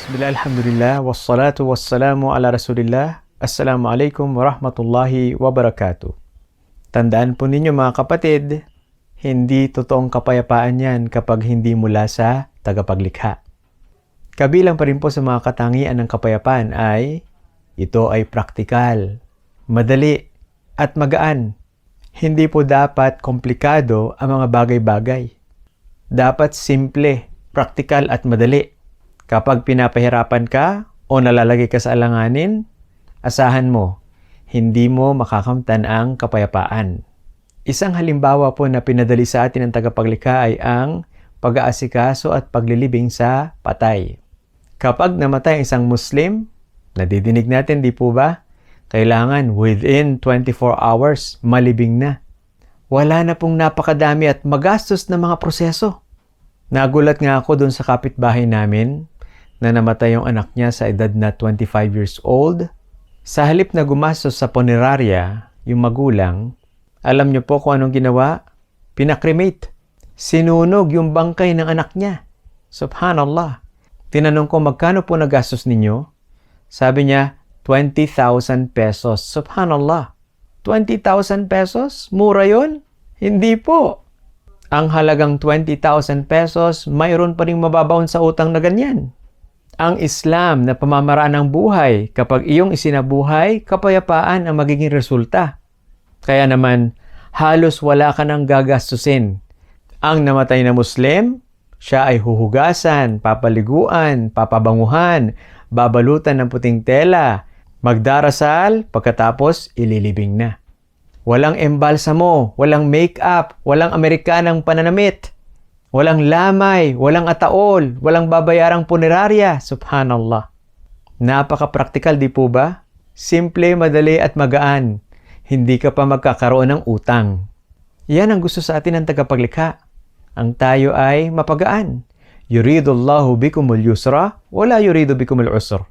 Bismillah, alhamdulillah, wassalatu wassalamu ala rasulillah. Assalamualaikum warahmatullahi wabarakatuh. Tandaan po ninyo mga kapatid, hindi totoong kapayapaan yan kapag hindi mula sa tagapaglikha. Kabilang pa rin po sa mga katangian ng kapayapaan ay ito ay praktikal, madali, at magaan. Hindi po dapat komplikado ang mga bagay-bagay. Dapat simple, praktikal at madali. Kapag pinapahirapan ka o nalalagay ka sa alanganin, asahan mo, hindi mo makakamtan ang kapayapaan. Isang halimbawa po na pinadali sa atin ng tagapaglikha ay ang pag-aasikaso at paglilibing sa patay. Kapag namatay isang Muslim, nadidinig natin di po ba? Kailangan within 24 hours malibing na. Wala na pong napakadami at magastos na mga proseso. Nagulat nga ako dun sa kapitbahay namin na namatay yung anak niya sa edad na 25 years old. Sa halip na gumastos sa punerarya, yung magulang, alam niyo po kung anong ginawa? Pinakremate. Sinunog yung bangkay ng anak niya. Subhanallah. Tinanong ko, magkano po nagastos ninyo? Sabi niya, 20,000 pesos. Subhanallah. 20,000 pesos? Mura yun? Hindi po. Ang halagang 20,000 pesos, mayroon pa rin mababaon sa utang na ganyan. Ang Islam na pamamaraan ng buhay, kapag iyong isinabuhay, kapayapaan ang magiging resulta. Kaya naman, halos wala ka nang gagastusin. Ang namatay na Muslim, siya ay huhugasan, papaliguan, papabanguhan, babalutan ng puting tela, magdarasal, pagkatapos ililibing na. Walang embalsamo, walang make-up, walang Amerikanang pananamit. Walang lamay, walang ataol, walang babayarang punerarya. Subhanallah. Napaka-praktikal, di po ba? Simple, madali at magaan. Hindi ka pa magkakaroon ng utang. Yan ang gusto sa atin ng tagapaglikha. Ang tayo ay mapagaan. Yuridullahu bikumul yusra, wala yuridu bikumul usr.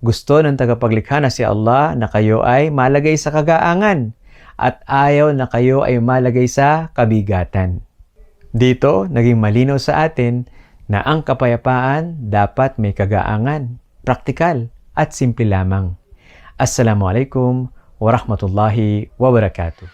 Gusto ng tagapaglikha na si Allah na kayo ay malagay sa kagaangan at ayaw na kayo ay malagay sa kabigatan. Dito, naging malinaw sa atin na ang kapayapaan dapat may kagaangan, praktikal at simple lamang. Assalamualaikum warahmatullahi wabarakatuh.